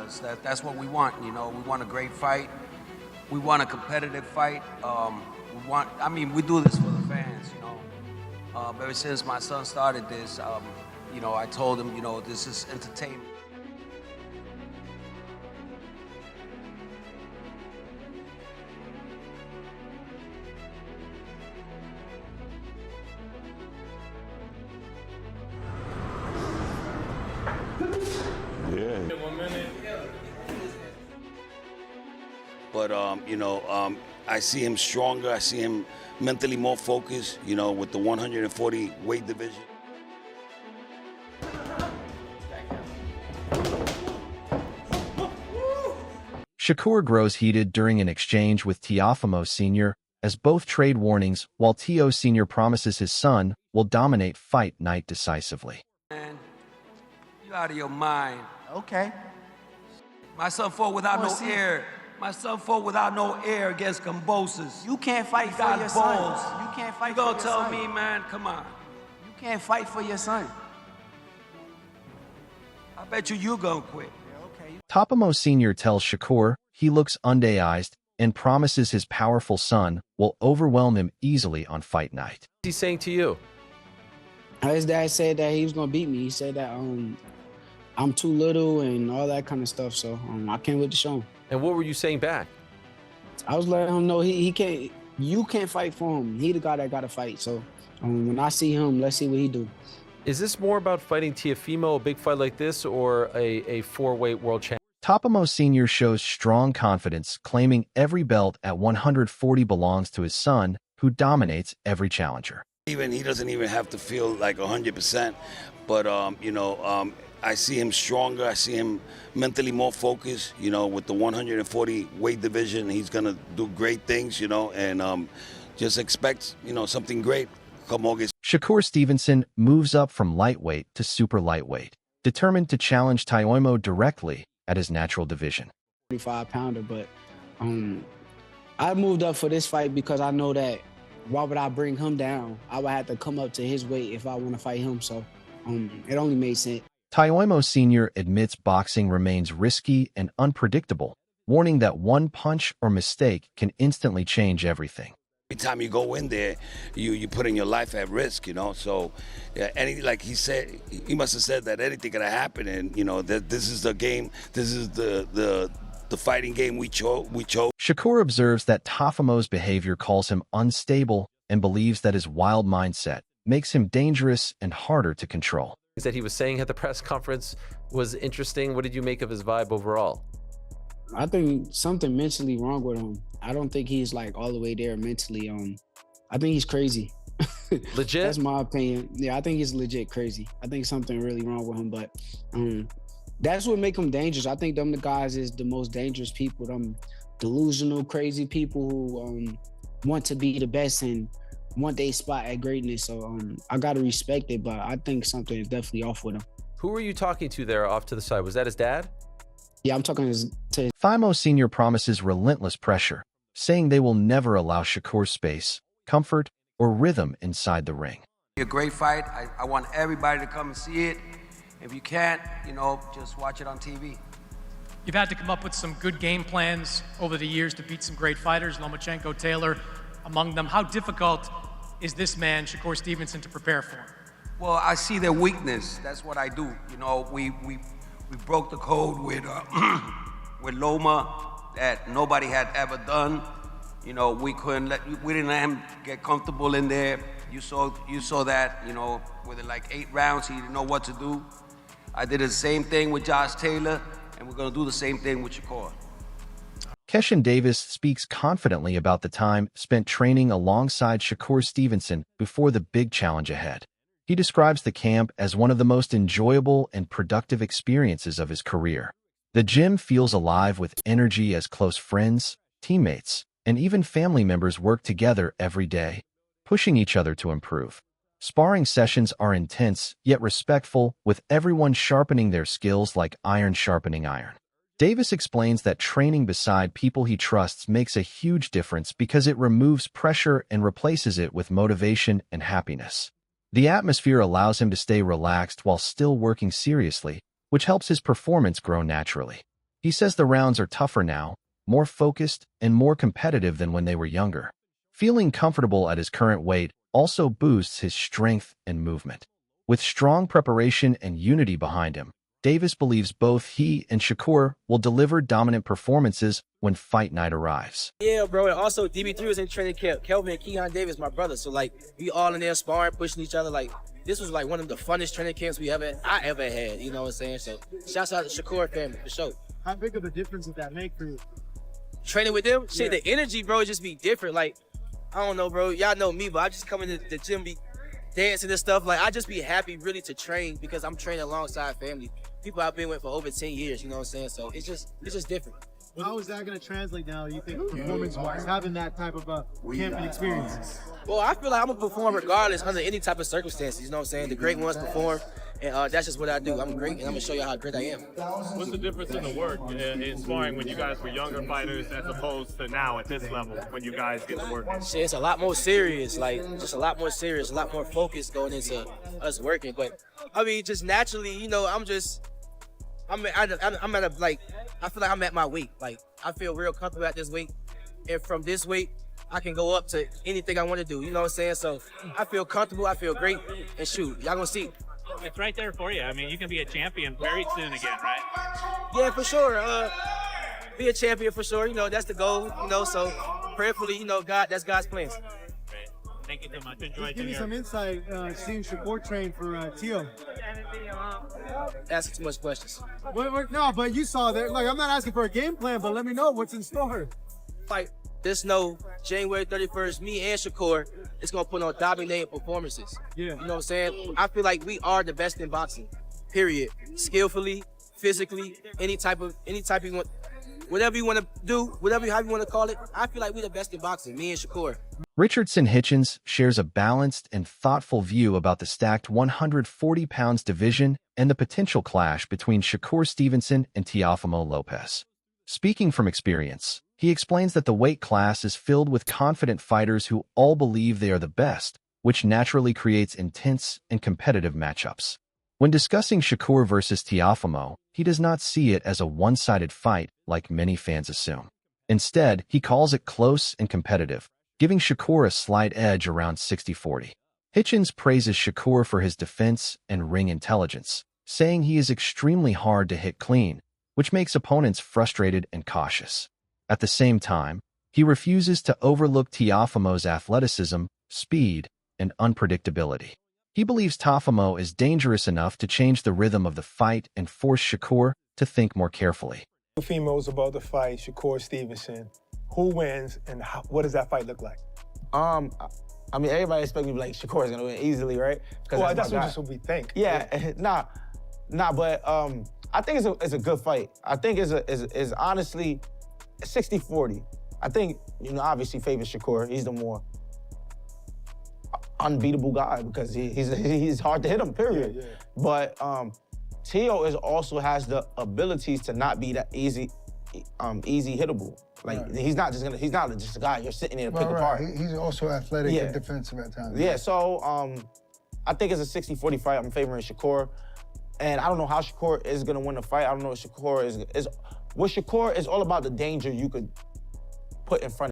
because that's what we want. You know, we want a great fight. We want a competitive fight. We do this for the fans, you know. Ever since my son started this, you know, I told him, you know, this is entertainment. Yeah. 1 minute. But, I see him stronger. I see him mentally more focused, you know, with the 140 weight division. Shakur grows heated during an exchange with Teofimo Sr. as both trade warnings, while Teo Sr. promises his son will dominate fight night decisively. Man, you out of your mind. Okay. My son fought without no air. My son fought without no air against Cambosis. You can't fight for your balls. son. You can't fight You for your gonna tell son. me, man? Come on. You can't fight for your son. I bet you gonna quit. Okay. Teofimo Sr. tells Shakur he looks undazed and promises his powerful son will overwhelm him easily on fight night. What's he saying to you? His dad said that he was gonna beat me. He said that I'm too little and all that kind of stuff. So I can't wait to show him. And what were you saying back? I was letting him know he can't. You can't fight for him. He the guy that got to fight. So when I see him, let's see what he do. Is this more about fighting Teofimo, a big fight like this, or a four-weight world champion? Teofimo Sr. shows strong confidence, claiming every belt at 140 belongs to his son, who dominates every challenger. He doesn't even have to feel like 100%, but I see him stronger. I see him mentally more focused. You know, with the 140 weight division, he's gonna do great things. You know, and just expect something great come August. Shakur Stevenson moves up from lightweight to super lightweight, determined to challenge Teofimo directly at his natural division. 45-pounder, but I moved up for this fight because I know that why would I bring him down? I would have to come up to his weight if I want to fight him. So it only made sense. Teofimo Sr. admits boxing remains risky and unpredictable, warning that one punch or mistake can instantly change everything. Every time you go in there, you putting your life at risk, you know. So, like he said, he must have said that anything could happen, and that this is the game. This is the fighting game we chose. Shakur observes that Teofimo's behavior calls him unstable and believes that his wild mindset makes him dangerous and harder to control. That he was saying at the press conference was interesting. What did you make of his vibe overall? I think something mentally wrong with him. I don't think he's like all the way there mentally. I think he's crazy. Legit? That's my opinion. Yeah, I think he's legit crazy. I think something really wrong with him, but that's what make him dangerous. I think them the guys is the most dangerous people, them delusional, crazy people who want to be the best and want their spot at greatness. So I gotta respect it, but I think something is definitely off with him. Who were you talking to there off to the side? Was that his dad? Yeah, I'm talking to Teofimo Sr. promises relentless pressure, saying they will never allow Shakur space, comfort, or rhythm inside the ring. A great fight. I want everybody to come and see it. If you can't, just watch it on TV. You've had to come up with some good game plans over the years to beat some great fighters, Lomachenko, Taylor, among them. How difficult is this man, Shakur Stevenson, to prepare for? Well, I see their weakness. That's what I do. We broke the code with with Loma that nobody had ever done. We didn't let him get comfortable in there. You saw that. Within like 8 rounds, he didn't know what to do. I did the same thing with Josh Taylor, and we're gonna do the same thing with Shakur. Keshin Davis speaks confidently about the time spent training alongside Shakur Stevenson before the big challenge ahead. He describes the camp as one of the most enjoyable and productive experiences of his career. The gym feels alive with energy as close friends, teammates, and even family members work together every day, pushing each other to improve. Sparring sessions are intense yet respectful, with everyone sharpening their skills like iron sharpening iron. Davis explains that training beside people he trusts makes a huge difference because it removes pressure and replaces it with motivation and happiness. The atmosphere allows him to stay relaxed while still working seriously, which helps his performance grow naturally. He says the rounds are tougher now, more focused, and more competitive than when they were younger. Feeling comfortable at his current weight also boosts his strength and movement. With strong preparation and unity behind him, Davis believes both he and Shakur will deliver dominant performances when fight night arrives. Yeah, bro, and also DB3 was in training camp. Kelvin and Keon Davis, my brother, so like we all in there sparring, pushing each other. Like this was like one of the funnest training camps I ever had. You know what I'm saying? So shouts out to Shakur family for sure. How big of a difference did that make for you? Training with them, shit, the energy, bro, just be different. Like I don't know, bro, y'all know me, but I just come into the gym, be dancing and stuff. Like I just be happy really to train because I'm training alongside family. People I've been with for over 10 years, you know what I'm saying? So it's just different. How is that going to translate now, you think, performance-wise, having that type of camping experience? Well, I feel like I'm going to perform regardless under any type of circumstances, you know what I'm saying? The great ones perform, and that's just what I do. I'm great, and I'm going to show you how great I am. What's the difference in the work in sparring when you guys were younger fighters as opposed to now at this level when you guys get to work? Shit, it's a lot more serious, like just a lot more serious, a lot more focus going into us working. But, I mean, just naturally, you know, I'm at a, like, I feel like I'm at my weight. Like, I feel real comfortable at this weight. And from this weight, I can go up to anything I want to do. You know what I'm saying? So I feel comfortable. I feel great. And shoot, y'all gonna see. It's right there for you. I mean, you can be a champion very soon again, right? Yeah, for sure. Be a champion for sure. You know, that's the goal. You know, so prayerfully, you know, that's God's plans. Thank you so much. Enjoy. Give me some insight, seeing Shakur train for Teo. Asking too much questions. No, but you saw that. Like, I'm not asking for a game plan, but let me know what's in store. Fight. Just know January 31st, me and Shakur is gonna put on dominating performances. Yeah. You know what I'm saying? I feel like we are the best in boxing. Period. Skillfully, physically, any type of you want, whatever you want to do, how you want to call it. I feel like we're the best in boxing. Me and Shakur. Richardson Hitchens shares a balanced and thoughtful view about the stacked 140 pounds division and the potential clash between Shakur Stevenson and Teofimo Lopez. Speaking from experience, he explains that the weight class is filled with confident fighters who all believe they are the best, which naturally creates intense and competitive matchups. When discussing Shakur versus Teofimo, he does not see it as a one-sided fight like many fans assume. Instead, he calls it close and competitive, giving Shakur a slight edge around 60-40. Hitchens praises Shakur for his defense and ring intelligence, saying he is extremely hard to hit clean, which makes opponents frustrated and cautious. At the same time, he refuses to overlook Teofimo's athleticism, speed, and unpredictability. He believes Teofimo is dangerous enough to change the rhythm of the fight and force Shakur to think more carefully. Teofimo's about to fight Shakur Stevenson. Who wins, and what does that fight look like? I mean, everybody expects me to be like, Shakur's gonna win easily, right? Well, that's just what we think. Yeah, but I think it's a good fight. I think it's honestly 60-40. I think, you know, obviously favors Shakur. He's the more unbeatable guy because he's hard to hit him, period. Yeah. But Teo also has the abilities to not be that easy hittable. Like he's not just a guy you're sitting there to pick apart. He's also athletic and defensive at times. Yeah, so I think it's a 60-40 fight. I'm favoring Shakur. And I don't know how Shakur is gonna win the fight. I don't know if Shakur is what Shakur is all about the danger you could put in front of